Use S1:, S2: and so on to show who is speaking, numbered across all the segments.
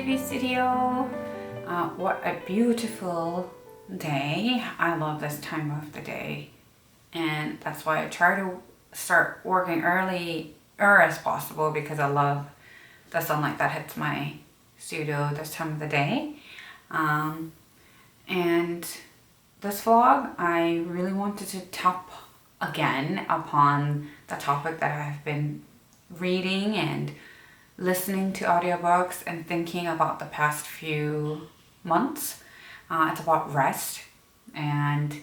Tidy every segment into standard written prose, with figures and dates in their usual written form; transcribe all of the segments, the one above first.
S1: Yubi Studio. What a beautiful day. I love this time of the day, and that's why I try to start working earlier as possible, because I love the sunlight that hits my studio this time of the day. And this vlog, I really wanted to tap again upon the topic that I've been reading and listening to audiobooks and thinking about the past few months. It's about rest, and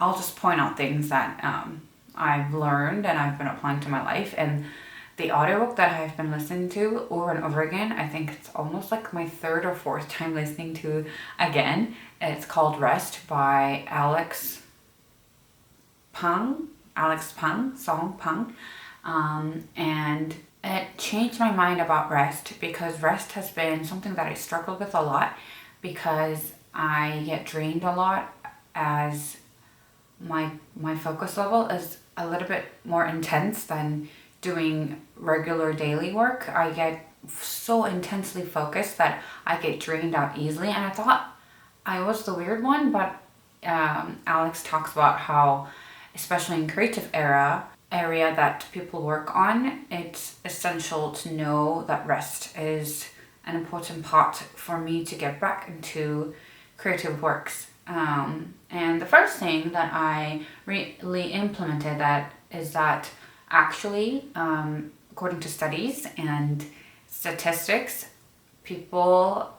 S1: I'll just point out things that I've learned and I've been applying to my life. And the audiobook that I've been listening to over and over again, I think it's almost like my third or fourth time listening to again. It's called Rest by Alex Pang, Song Pang. And it changed my mind about rest, because rest has been something that I struggled with a lot, because I get drained a lot as my focus level is a little bit more intense than doing regular daily work. I get so intensely focused that I get drained out easily, and I thought I was the weird one, but Alex talks about how, especially in creative area that people work on, it's essential to know that rest is an important part for me to get back into creative works. And the first thing that I really implemented that is that actually, according to studies and statistics, people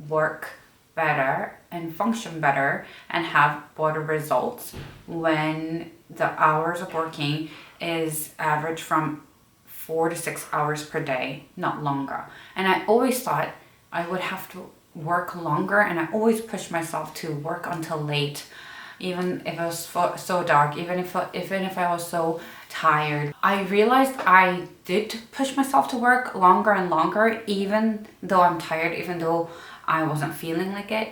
S1: work better and function better and have better results when the hours of working is average from 4 to 6 hours per day, not longer. And I always thought I would have to work longer, and I always pushed myself to work until late, even if it was so dark, even if I was so tired. I realized I did push myself to work longer and longer, even though I'm tired, even though I wasn't feeling like it.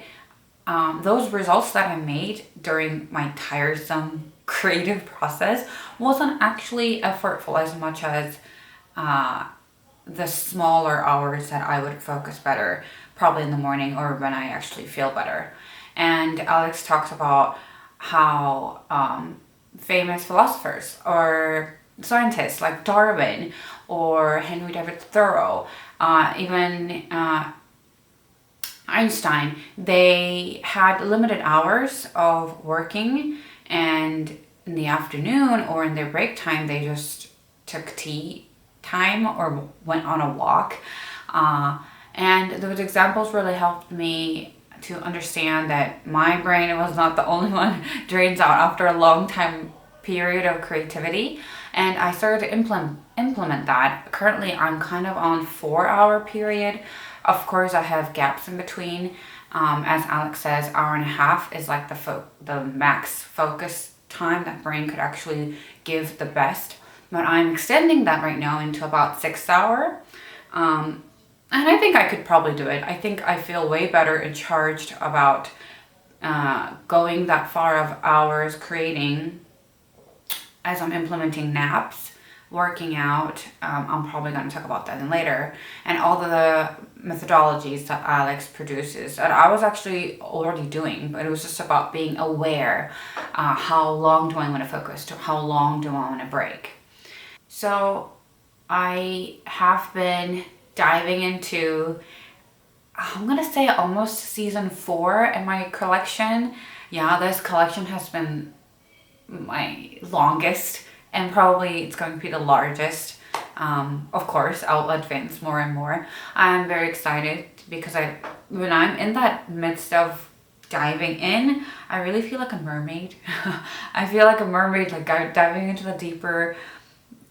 S1: Those results that I made during my tiresome creative process wasn't actually effortful as much as the smaller hours that I would focus better, probably in the morning or when I actually feel better. And Alex talks about how famous philosophers or scientists like Darwin or Henry David Thoreau, even Einstein, they had limited hours of working, and in the afternoon or in their break time they just took tea time or went on a walk. And those examples really helped me to understand that my brain was not the only one drains out after a long time period of creativity. And I started to implement that. Currently I'm kind of on 4-hour period. Of course I have gaps in between. As Alex says, 1.5 hours is like the max focus time that brain could actually give the best. But I'm extending that right now into about 6 hours. And I think I could probably do it. I think I feel way better and charged about going that far of hours creating as I'm implementing naps, working out. I'm probably going to talk about that later. And all the methodologies that Alex produces that I was actually already doing, but it was just about being aware. How long do I want to focus? How long do I want to break? So I have been diving into, I'm gonna say almost season 4 in my collection. Yeah, this collection has been my longest, and probably it's going to be the largest. Of course, I'll advance more and more. I'm very excited because when I'm in that midst of diving in, I really feel like a mermaid. I feel like a mermaid, like diving into the deeper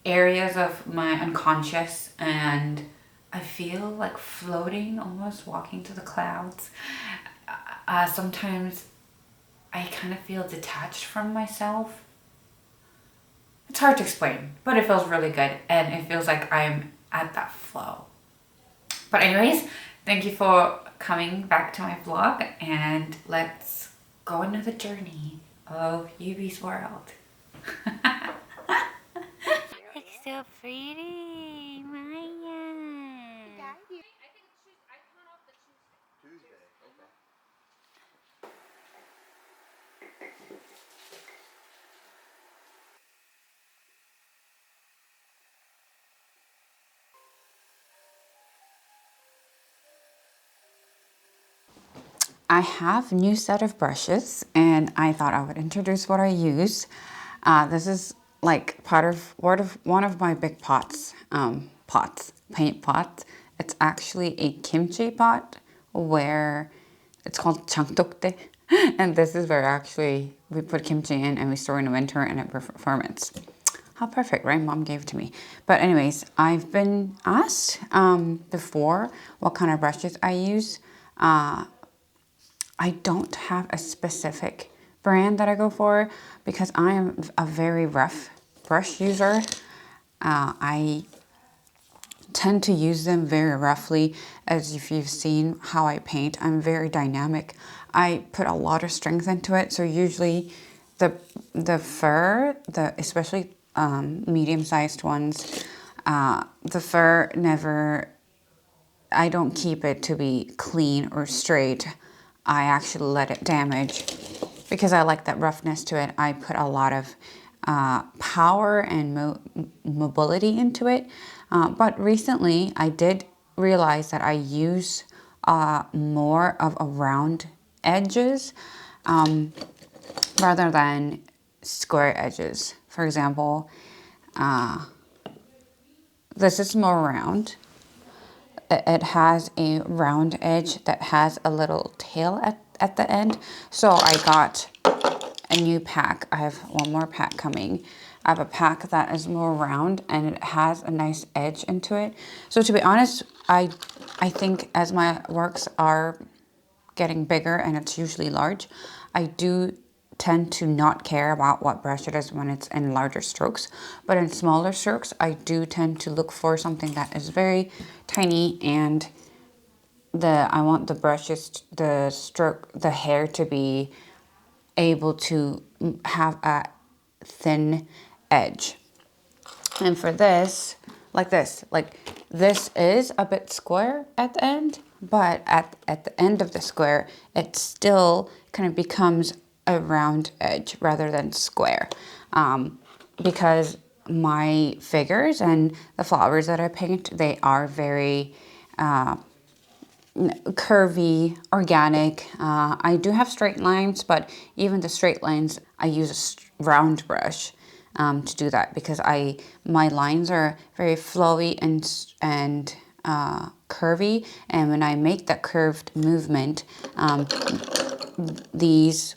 S1: areas of my unconscious, and I feel like floating, almost walking to the clouds. Sometimes I kind of feel detached from myself. It's hard to explain, but it feels really good, and it feels like I'm at that flow. But anyways, thank you for coming back to my vlog, and let's go on the journey of Yubi's world. It's so pretty, Maya. I have a new set of brushes and I thought I would introduce what I use. This is like part of one of my big paint pots. It's actually a kimchi pot where it's called 장독대. And this is where actually we put kimchi in and we store in the winter and it ferments. How perfect, right? Mom gave it to me. But anyways, I've been asked before what kind of brushes I use. I don't have a specific brand that I go for because I am a very rough brush user. I tend to use them very roughly. As if you've seen how I paint, I'm very dynamic. I put a lot of strength into it. So usually the fur, especially medium-sized ones, the fur never, I don't keep it to be clean or straight. I actually let it damage because I like that roughness to it. I put a lot of power and mobility into it. But recently I did realize that I use more of a round edges rather than square edges. For example, this is more round. It has a round edge that has a little tail at the end. So I got a new pack. I have one more pack coming. I have a pack that is more round and it has a nice edge into it. So to be honest, I think as my works are getting bigger and it's usually large, I do tend to not care about what brush it is when it's in larger strokes. But in smaller strokes, I do tend to look for something that is very tiny and I want the brushes, the hair to be able to have a thin edge. And for this, like this is a bit square at the end, but at the end of the square, it still kind of becomes a round edge rather than square. Because my figures and the flowers that I paint, they are very curvy, organic. I do have straight lines, but even the straight lines, I use a round brush to do that because my lines are very flowy and curvy, and when I make that curved movement, these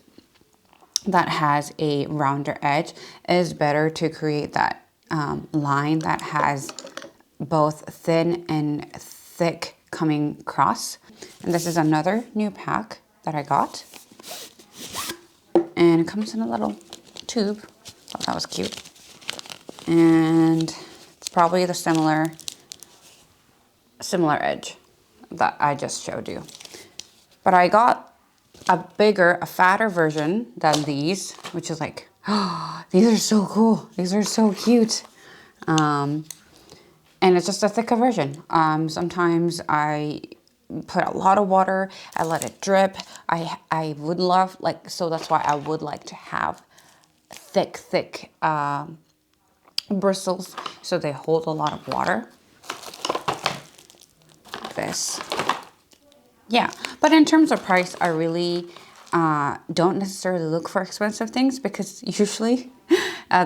S1: that has a rounder edge is better to create that line that has both thin and thick coming across. And this is another new pack that I got. And it comes in a little tube. Thought that was cute. And it's probably the similar edge that I just showed you. But I got a fatter version than these, which is like, oh, these are so cool. These are so cute. And it's just a thicker version. Sometimes I put a lot of water, I let it drip. I would love, so that's why I would like to have thick bristles so they hold a lot of water. Like this. Yeah, but in terms of price, I really don't necessarily look for expensive things because usually I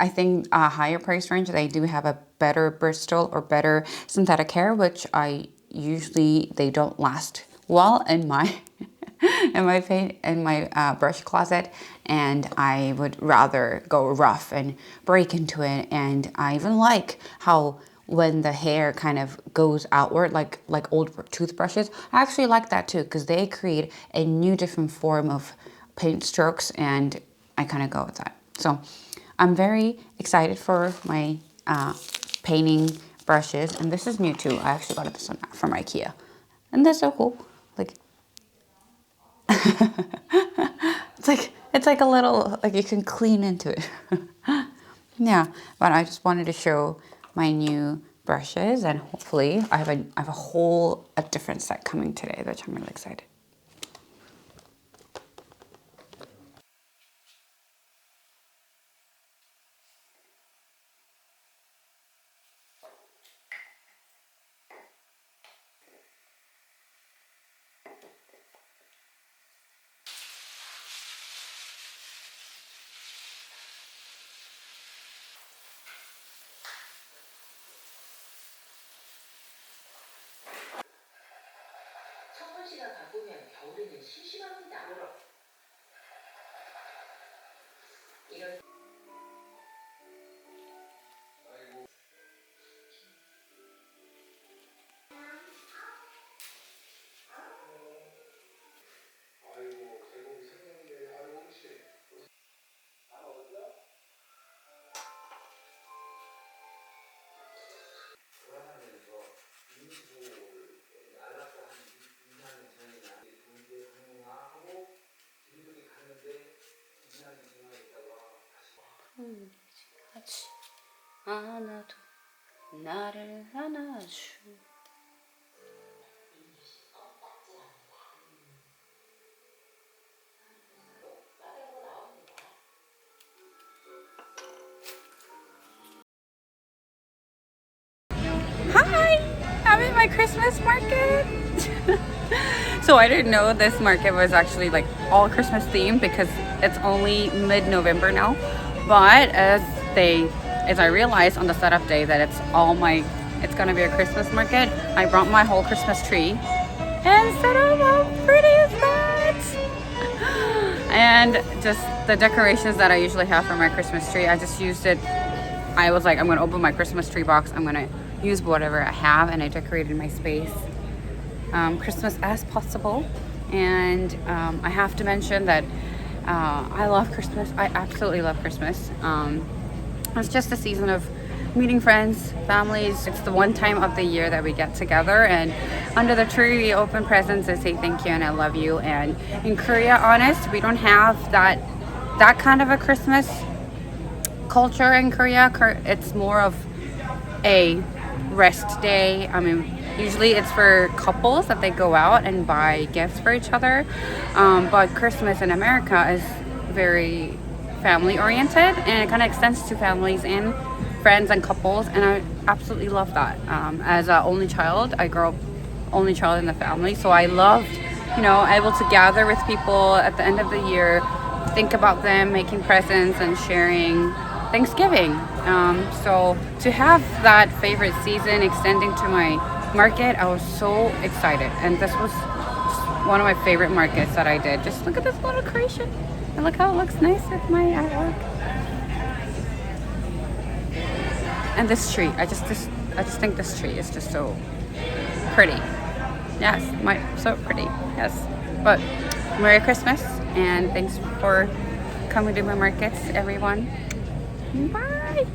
S1: think a higher price range, they do have a better bristle or better synthetic hair, which they don't last well in my in my brush closet, and I would rather go rough and break into it. And I even like how when the hair kind of goes outward, like old toothbrushes, I actually like that too because they create a new different form of paint strokes, and I kind of go with that. So I'm very excited for my painting brushes, and this is new too. I actually got this one from IKEA, and that's so cool. It's like a little, like you can clean into it. Yeah, but I just wanted to show my new brushes, and hopefully I have a different set coming today, which I'm really excited.
S2: 바쁘면 겨울에는 심심합니다. 이런
S1: 하지 않아도 나를 안아줘. Hi! I'm at my Christmas market! So I didn't know this market was actually like all Christmas themed because it's only mid-November now. But as I realized on the setup day that it's gonna be a Christmas market, I brought my whole Christmas tree and set up. How pretty is that? And just the decorations that I usually have for my Christmas tree, I just used it. I was like, I'm gonna open my Christmas tree box. I'm gonna use whatever I have, and I decorated my space Christmas as possible. And I have to mention that I love Christmas. I absolutely love Christmas. It's just a season of meeting friends, families. It's the one time of the year that we get together, and under the tree we open presents and say thank you and I love you. And in Korea, honest, we don't have that kind of a Christmas culture in Korea. It's more of a rest day. I mean, usually it's for couples that they go out and buy gifts for each other. But Christmas in America is very family oriented, and it kind of extends to families and friends and couples, and I absolutely love that. As an only child, I grew up only child in the family, so I loved, able to gather with people at the end of the year, think about them, making presents and sharing Thanksgiving. So to have that favorite season extending to my market, I was so excited, and this was just one of my favorite markets that I did. Just look at this little creation, and look how it looks nice with my artwork. And this tree, I just think this tree is just so pretty. Yes, so pretty. Yes, but Merry Christmas, and thanks for coming to my markets, everyone. Bye.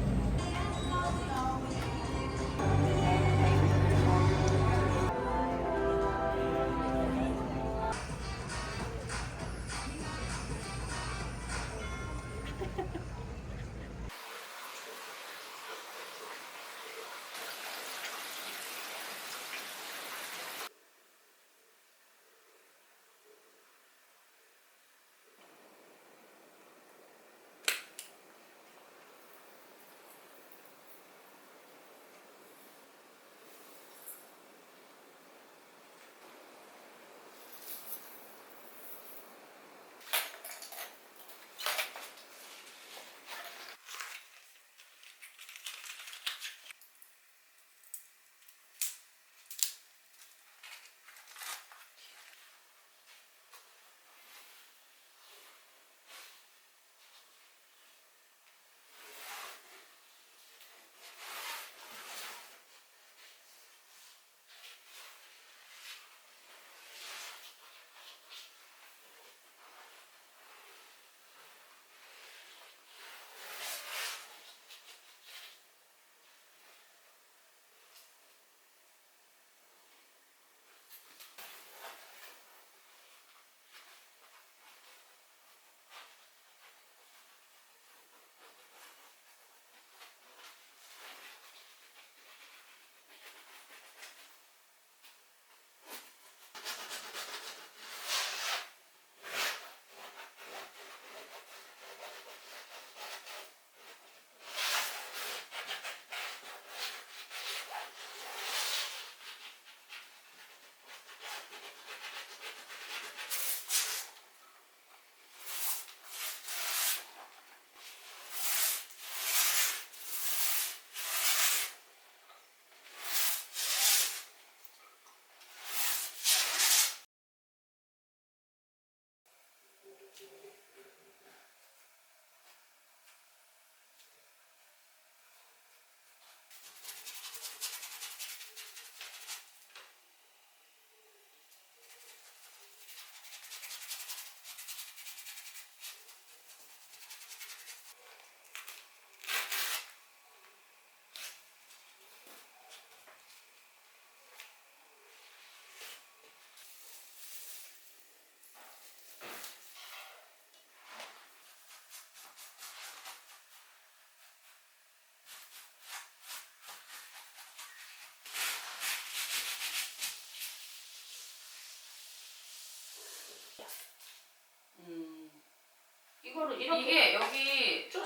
S2: 이거를 이렇게
S1: 이게 여기
S2: 쭉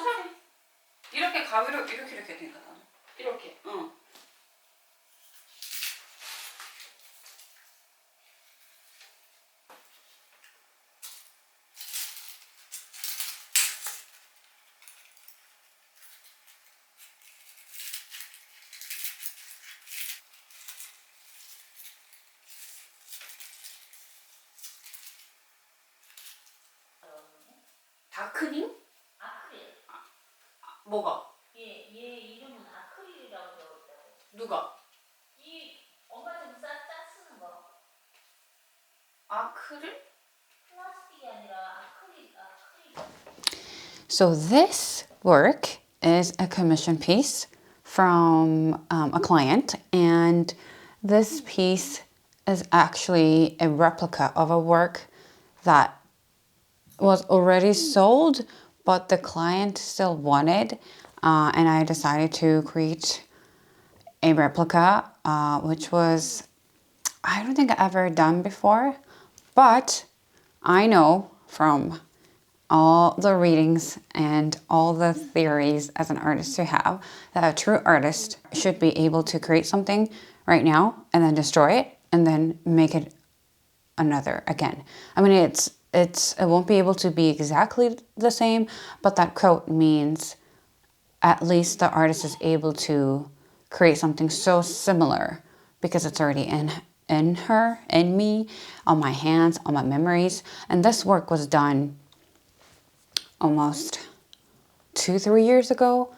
S1: 이렇게 가위로 이렇게 되니까 나는.
S2: 이렇게.
S1: 응. 다크닝?
S2: 아크릴.
S1: 뭐가?
S2: 얘 이름은 아크릴이라고 적었다고.
S1: 누가?
S2: 이 엄마 지금 짜 쓰는 거.
S1: 아크릴?
S2: 플라스틱이 아니라 아크릴.
S3: So this work is a commission piece from a client, and this piece is actually a replica of a work that was already sold, but the client still wanted, and I decided to create a replica, which was, I don't think I've ever done before, but I know from all the readings and all the theories as an artist to have that a true artist should be able to create something right now and then destroy it and then make it another again. I mean, it won't be able to be exactly the same, but that quote means at least the artist is able to create something so similar because it's already in her, in me, on my hands, on my memories. And this work was done almost 2-3 years ago.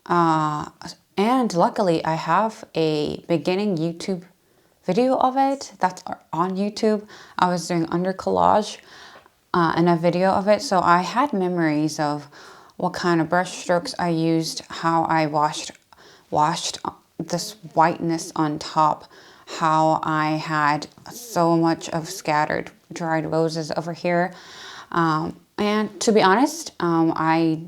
S3: And luckily I have a beginning YouTube video of it that's on YouTube. I was doing under collage and a video of it. So I had memories of what kind of brush strokes I used, how I washed this whiteness on top, how I had so much of scattered dried roses over here. And to be honest, I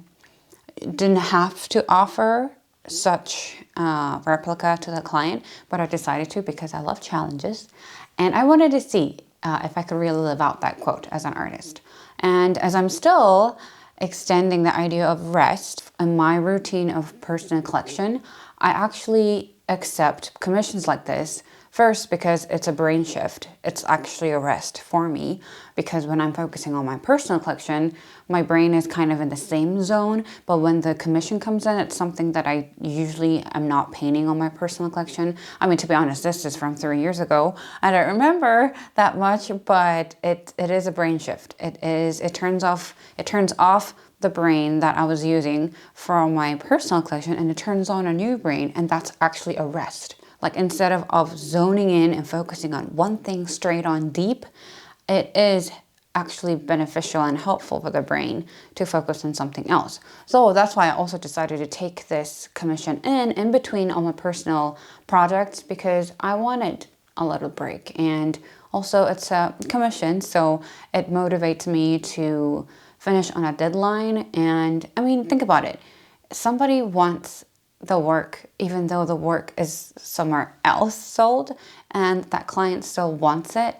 S3: didn't have to offer such replica to the client, but I decided to because I love challenges. And I wanted to see if I could really live out that quote as an artist. And as I'm still extending the idea of rest in my routine of personal collection, I actually accept commissions like this. First, because it's a brain shift. It's actually a rest for me because when I'm focusing on my personal collection, my brain is kind of in the same zone. But when the commission comes in, it's something that I usually am not painting on my personal collection. I mean, to be honest, this is from 3 years ago. I don't remember that much, but it is a brain shift. It turns off the brain that I was using from my personal collection and it turns on a new brain, and that's actually a rest. Like instead of zoning in and focusing on one thing straight on deep, it is actually beneficial and helpful for the brain to focus on something else. So that's why I also decided to take this commission in between all my personal projects because I wanted a little break. And also it's a commission, so it motivates me to finish on a deadline. And I mean, think about it. Somebody wants the work, even though the work is somewhere else sold and that client still wants it,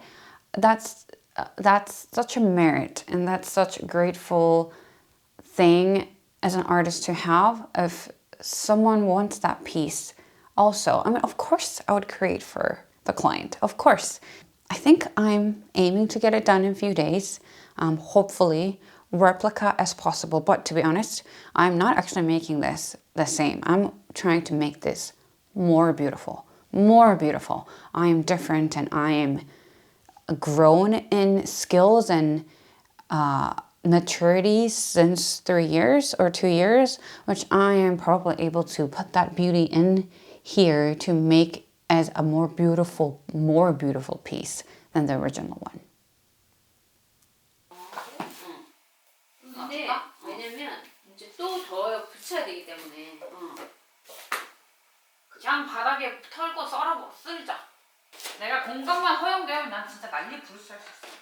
S3: that's such a merit and that's such a grateful thing as an artist to have if someone wants that piece also. I mean, of course I would create for the client, of course. I think I'm aiming to get it done in a few days, hopefully replica as possible. But to be honest, I'm not actually making this the same. I'm trying to make this more beautiful, more beautiful. I am different and I am grown in skills and maturity since 3 years or 2 years, which I am probably able to put that beauty in here to make as a more beautiful piece than the original one.
S2: 근데 왜냐면 이제 또 더 붙여야 되기 때문에
S1: 그냥 바닥에 털고 쓸자. 내가 공간만 허용되면 난 진짜 난리 부르스 할 수 있어.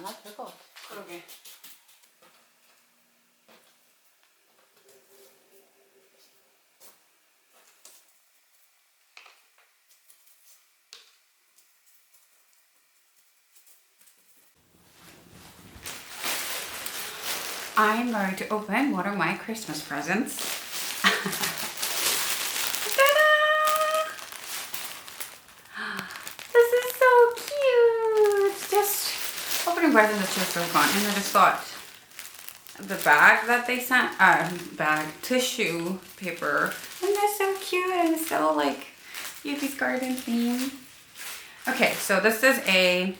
S3: 않아도 될 것 같아.
S1: 그러게. I'm going to open one of my Christmas presents. Ta-da! This is so cute. Just opening presents is just so fun. And I just thought the bag that they sent, tissue paper, and that's so cute and so like Yubi's garden theme. Okay, so this is a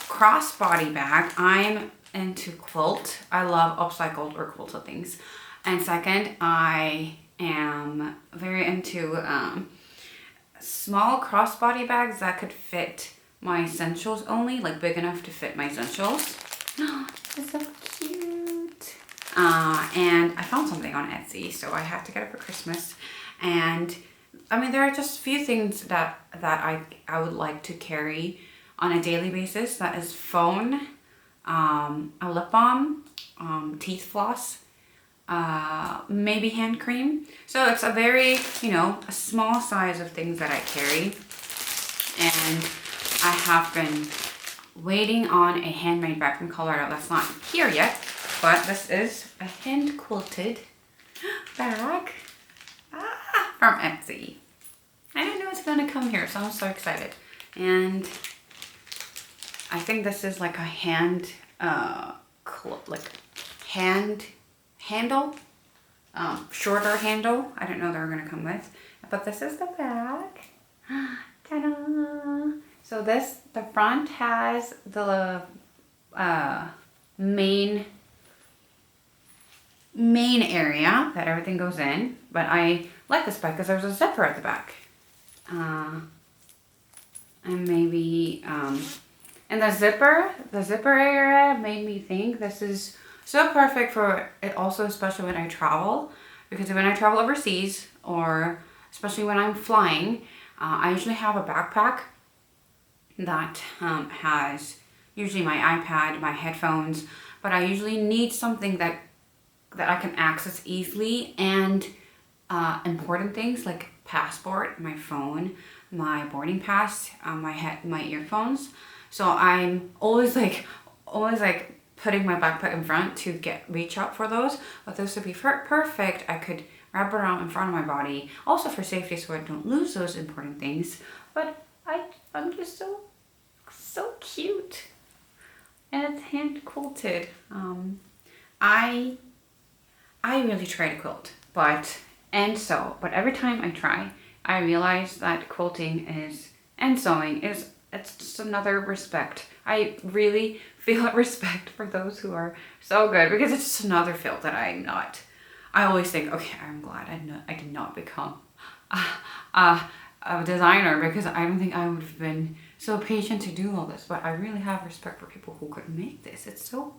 S1: crossbody bag. I'm into quilt. I love upcycled or quilted things. And second, I am very into small crossbody bags that could fit my essentials only, like big enough to fit my essentials. It's so cute. And I found something on Etsy, so I had to get it for Christmas. And I mean, there are just a few things that I would like to carry on a daily basis. That is phone, a lip balm, teeth floss, maybe hand cream. So it's a very, a small size of things that I carry. And I have been waiting on a handmade bag from Colorado that's not here yet, but this is a hand quilted bag from Etsy. I didn't know it's gonna come here, so I'm so excited. And I think this is like a hand handle, shorter handle. I didn't know they were gonna come with, but this is the bag. Ta-da! So the front has the main area that everything goes in, but I like this bag because there's a zipper at the back. And maybe, and the zipper area made me think this is so perfect for it also, especially when I travel, because when I travel overseas or especially when I'm flying, I usually have a backpack that has usually my iPad, my headphones, but I usually need something that I can access easily, and important things like passport, my phone, my boarding pass, my earphones. So I'm always putting my backpack in front to reach out for those. But those would be perfect. I could wrap it around in front of my body, also for safety, so I don't lose those important things. But I'm just so cute, and it's hand quilted. I really try to quilt, but every time I try, I realize that quilting and sewing it's just another respect. I really feel respect for those who are so good, because it's just another field that I'm not. I always think, okay, I'm glad I did not become a designer, because I don't think I would have been so patient to do all this. But I really have respect for people who could make this. It's so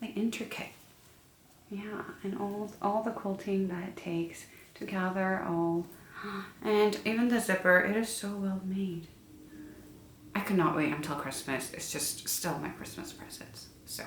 S1: intricate. Yeah, and all the quilting that it takes to gather all, and even the zipper, it is so well made. I could not wait until Christmas. It's just still my Christmas presents, so.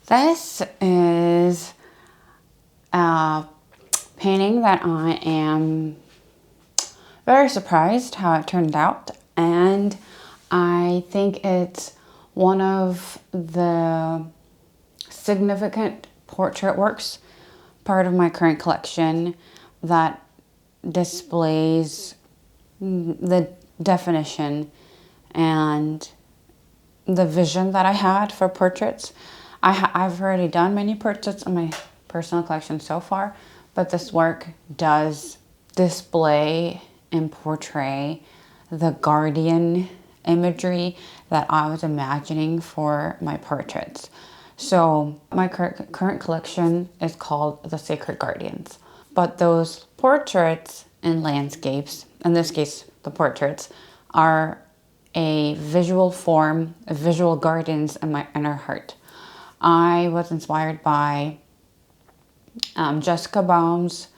S3: This is a painting that I am very surprised how it turned out, and I think it's one of the significant portrait works, part of my current collection, that displays the definition and the vision that I had for portraits. I've already done many portraits in my personal collection so far, but this work does display and portray the guardian imagery that I was imagining for my portraits. So my current collection is called The Sacred Guardians, but those portraits and landscapes, in this case the portraits, are a visual form, a visual guardians in my inner heart. I was inspired by Jessica Baum's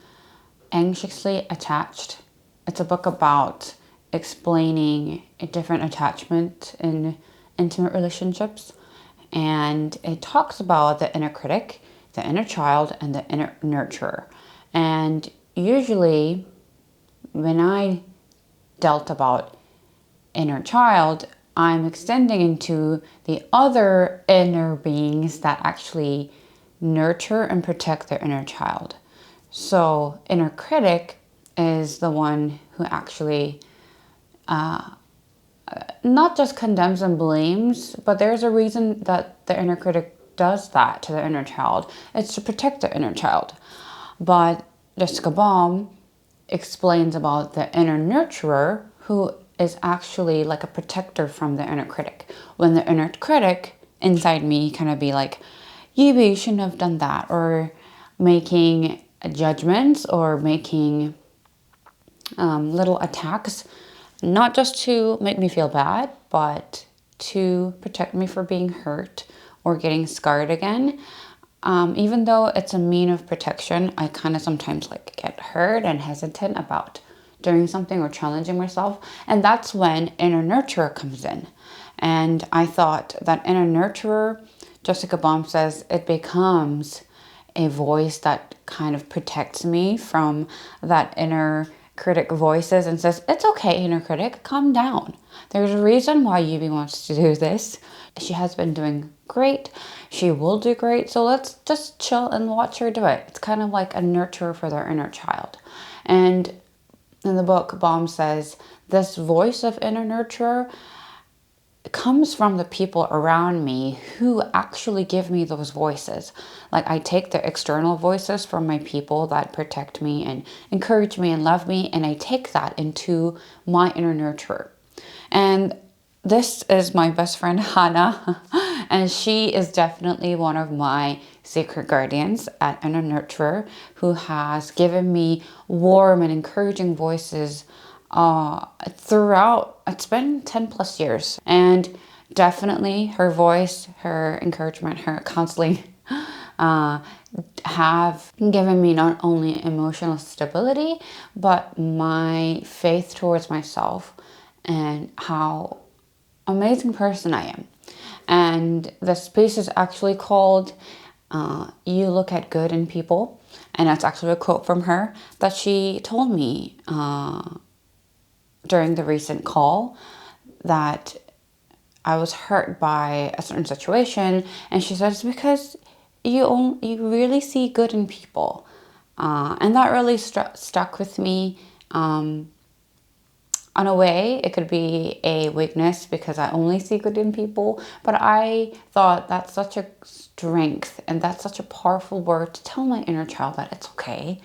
S3: Anxiously Attached. It's a book about explaining a different attachment in intimate relationships. And it talks about the inner critic, the inner child, and the inner nurturer. And usually when I dealt about inner child, I'm extending into the other inner beings that actually nurture and protect their inner child. So inner critic is the one who actually not just condemns and blames, but there's a reason that the inner critic does that to the inner child. It's to protect the inner child. But Jessica Baum explains about the inner nurturer, who is actually like a protector from the inner critic. When the inner critic inside me kind of be like, Yubi, you shouldn't have done that, or making judgments or making little attacks, not just to make me feel bad, but to protect me from being hurt or getting scarred again. Even though it's a mean of protection, I kind of sometimes like get hurt and hesitant about doing something or challenging myself. And that's when inner nurturer comes in. And I thought that inner nurturer, Jessica Baum says, it becomes a voice that kind of protects me from that inner critic voices and says, it's okay, inner critic, calm down. There's a reason why Yubi wants to do this. She has been doing great. She will do great. So let's just chill and watch her do it. It's kind of like a nurturer for their inner child. And in the book, Baum says, this voice of inner nurturer comes from the people around me who actually give me those voices. Like I take the external voices from my people that protect me and encourage me and love me, and I take that into my inner nurturer. And this is my best friend Hannah, and she is definitely one of my sacred guardians at inner nurturer, who has given me warm and encouraging voices throughout. It's been 10 plus years, and definitely her voice, her encouragement, her counseling have given me not only emotional stability, but my faith towards myself and how amazing person I am. And this piece is actually called You Look at Good in People, and that's actually a quote from her that she told me during the recent call, that I was hurt by a certain situation, and she said it's because you really see good in people, and that really stuck with me. On a way, it could be a weakness because I only see good in people, but I thought that's such a strength and that's such a powerful word to tell my inner child that it's okay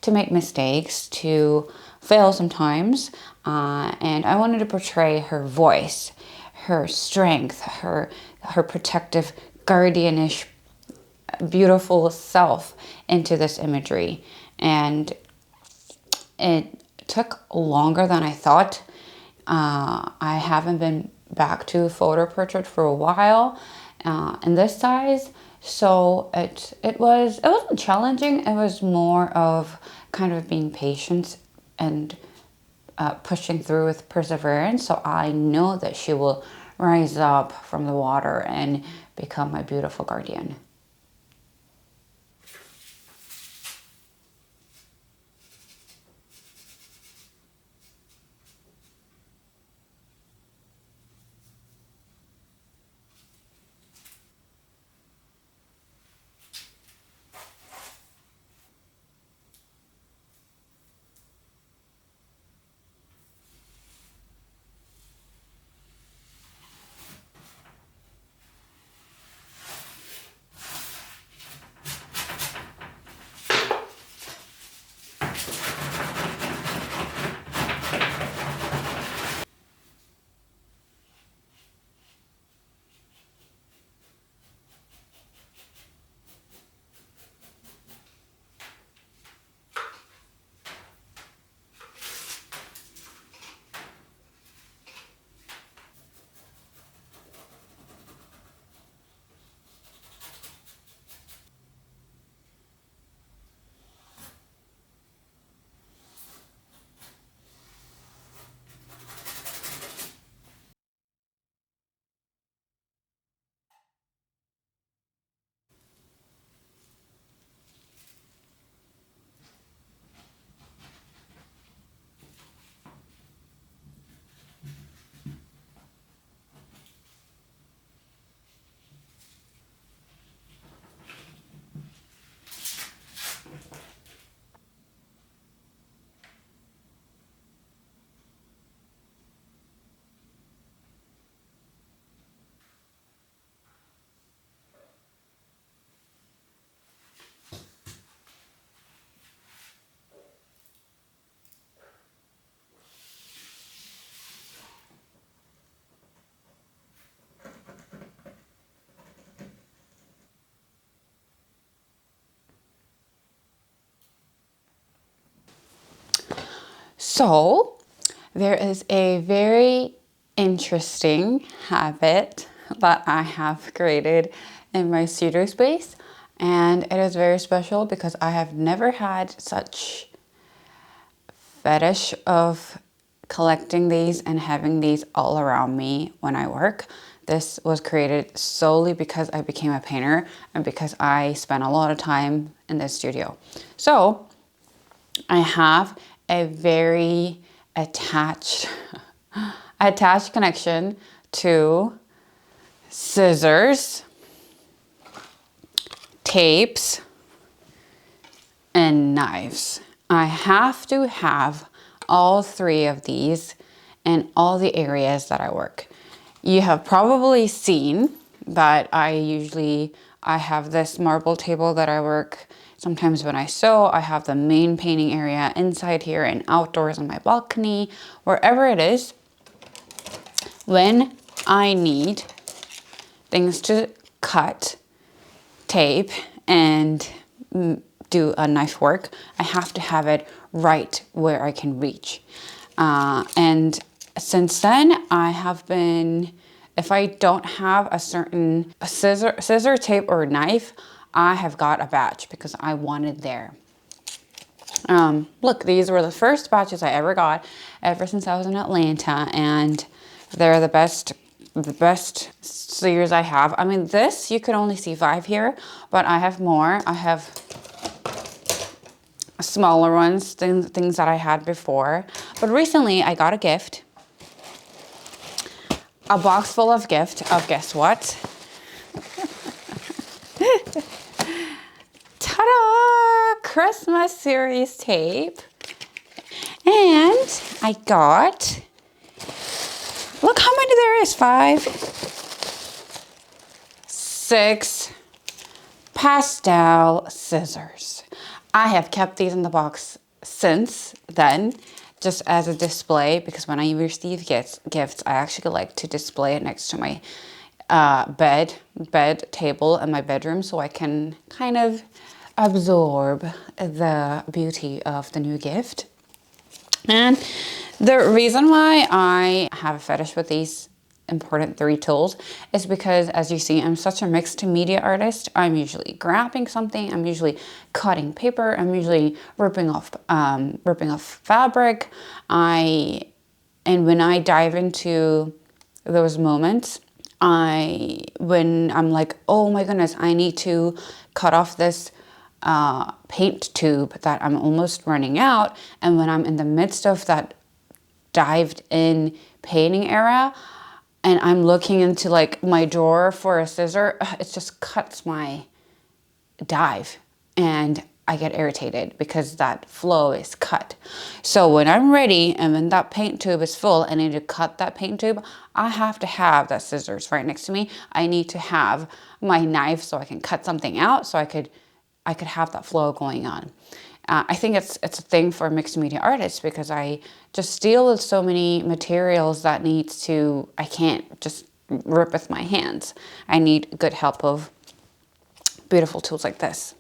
S3: to make mistakes, to fail sometimes, and I wanted to portray her voice, her strength, her protective, guardianish, beautiful self into this imagery. And it took longer than I thought. I haven't been back to photo portrait for a while in this size, so it wasn't challenging. It was more of kind of being patient and pushing through with perseverance. So I know that she will rise up from the water and become my beautiful guardian. So there is a very interesting habit that I have created in my studio space, and it is very special because I have never had such fetish of collecting these and having these all around me when I work. This was created solely because I became a painter and because I spent a lot of time in the studio. So I have a very attached connection to scissors, tapes, and knives. I have to have all three of these in all the areas that I work. You have probably seen that I have this marble table that I work. Sometimes when I sew, I have the main painting area inside here and outdoors on my balcony, wherever it is. When I need things to cut, tape, and do a knife work, I have to have it right where I can reach. And since then, I have been, if I don't have a certain scissor, tape, or knife, I have got a batch because I want it there. Look, these were the first batches I ever got ever since I was in Atlanta, and they're the best scissors I have. I mean, this, you could only see 5 here, but I have more. I have smaller ones, things that I had before. But recently I got a gift. A box full of guess what? Ta-da! Christmas series tape. And I got, look how many there is, 5, 6 pastel scissors. I have kept these in the box since then, just as a display, because when I receive gifts, I actually like to display it next to my bed table in my bedroom, so I can kind of absorb the beauty of the new gift. And the reason why I have a fetish with these important 3 tools is because, as you see, I'm such a mixed media artist. I'm usually grabbing something, I'm usually cutting paper, I'm usually ripping off fabric. And when I dive into those moments, when I'm like, oh my goodness, I need to cut off this paint tube that I'm almost running out, and when I'm in the midst of that dived in painting era, and I'm looking into like my drawer for a scissor, it just cuts my dive and I get irritated because that flow is cut. So when I'm ready and when that paint tube is full and I need to cut that paint tube, I have to have that scissors right next to me. I need to have my knife so I can cut something out, so I could have that flow going on. I think it's a thing for mixed media artists because I just deal with so many materials that I can't just rip with my hands. I need good help of beautiful tools like this.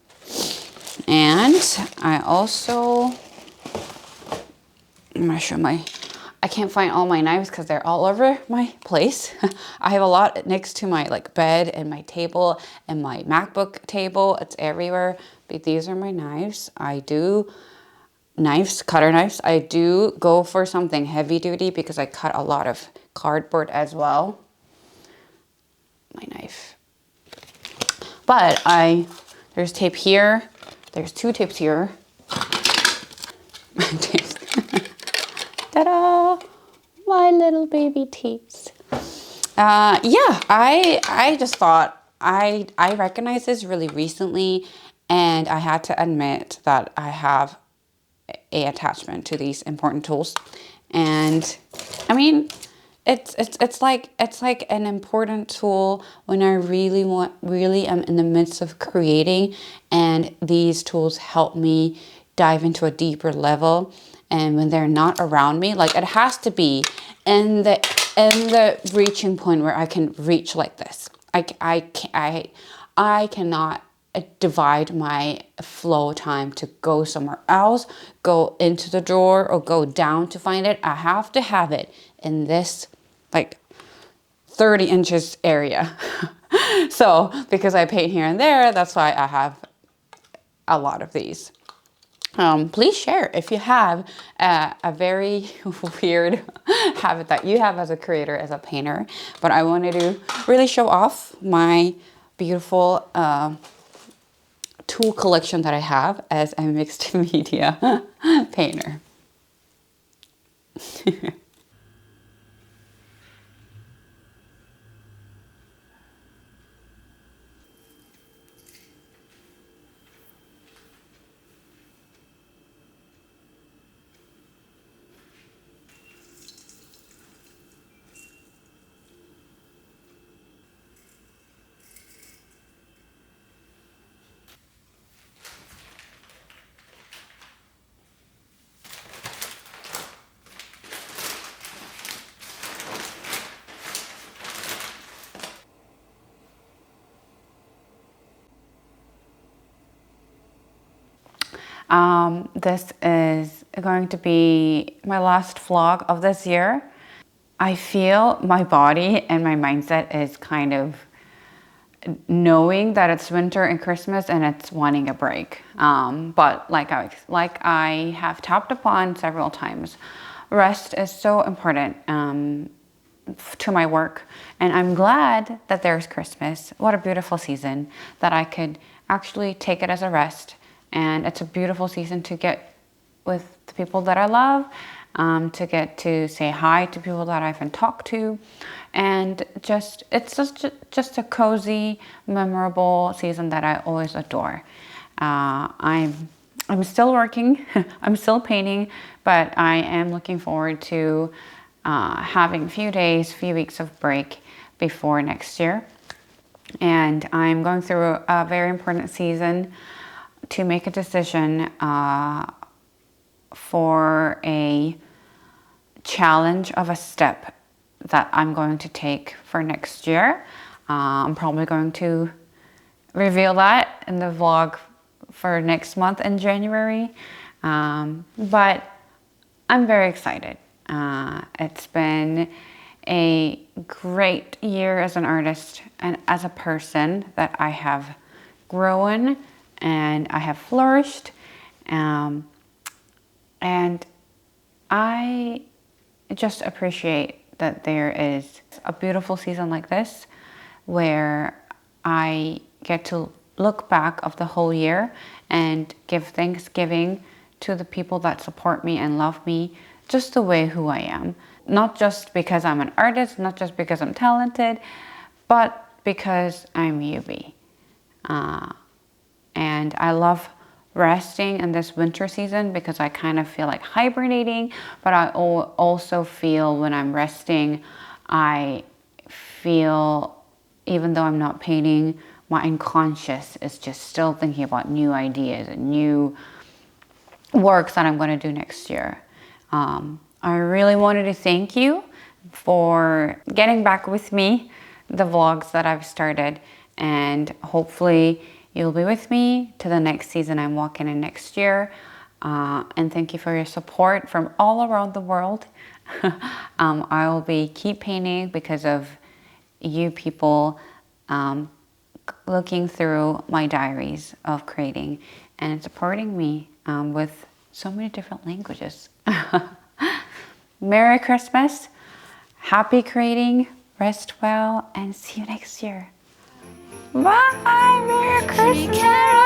S3: And I also, I'm gonna show I can't find all my knives because they're all over my place. I have a lot next to my bed and my table and my MacBook table. It's everywhere. But these are my knives. I do cutter knives. I do go for something heavy duty because I cut a lot of cardboard as well. My knife. But there's tape here. There's 2 tapes here. Tapes. Ta-da! My little baby tapes. Yeah, I just thought I recognized this really recently, and I had to admit that I have a attachment to these important tools. And I mean, it's like an important tool when I really am in the midst of creating, and these tools help me dive into a deeper level. And when they're not around me, it has to be in the reaching point where I can reach like this. I cannot divide my flow time to go somewhere else, go into the drawer or go down to find it. I have to have it in this like 30 inches area. So because I paint here and there, that's why I have a lot of these. Please share if you have a very weird habit that you have as a creator, as a painter. But I wanted to really show off my beautiful tool collection that I have as a mixed media painter. This is going to be my last vlog of this year. I feel my body and my mindset is kind of knowing that it's winter and Christmas and it's wanting a break. But like I have tapped upon several times, rest is so important to my work. And I'm glad that there's Christmas. What a beautiful season that I could actually take it as a rest. And it's a beautiful season to get with the people that I love, to get to say hi to people that I haven't talked to. And it's just a cozy, memorable season that I always adore. I'm still working, I'm still painting, but I am looking forward to having a few weeks of break before next year. And I'm going through a very important season to make a decision for a challenge of a step that I'm going to take for next year. I'm probably going to reveal that in the vlog for next month in January. But I'm very excited. It's been a great year as an artist and as a person that I have grown and I have flourished. And I just appreciate that there is a beautiful season like this where I get to look back of the whole year and give Thanksgiving to the people that support me and love me just the way who I am. Not just because I'm an artist, not just because I'm talented, but because I'm Yubi. And I love resting in this winter season because I kind of feel like hibernating, but I also feel when I'm resting, I feel, even though I'm not painting, my unconscious is just still thinking about new ideas and new works that I'm going to do next year. I really wanted to thank you for getting back with me, the vlogs that I've started, and hopefully you'll be with me to the next season I'm walking in next year. And thank you for your support from all around the world. I will keep painting because of you people looking through my diaries of creating and supporting me with so many different languages. Merry Christmas, happy creating, rest well, and see you next year. Bye, Merry Christmas!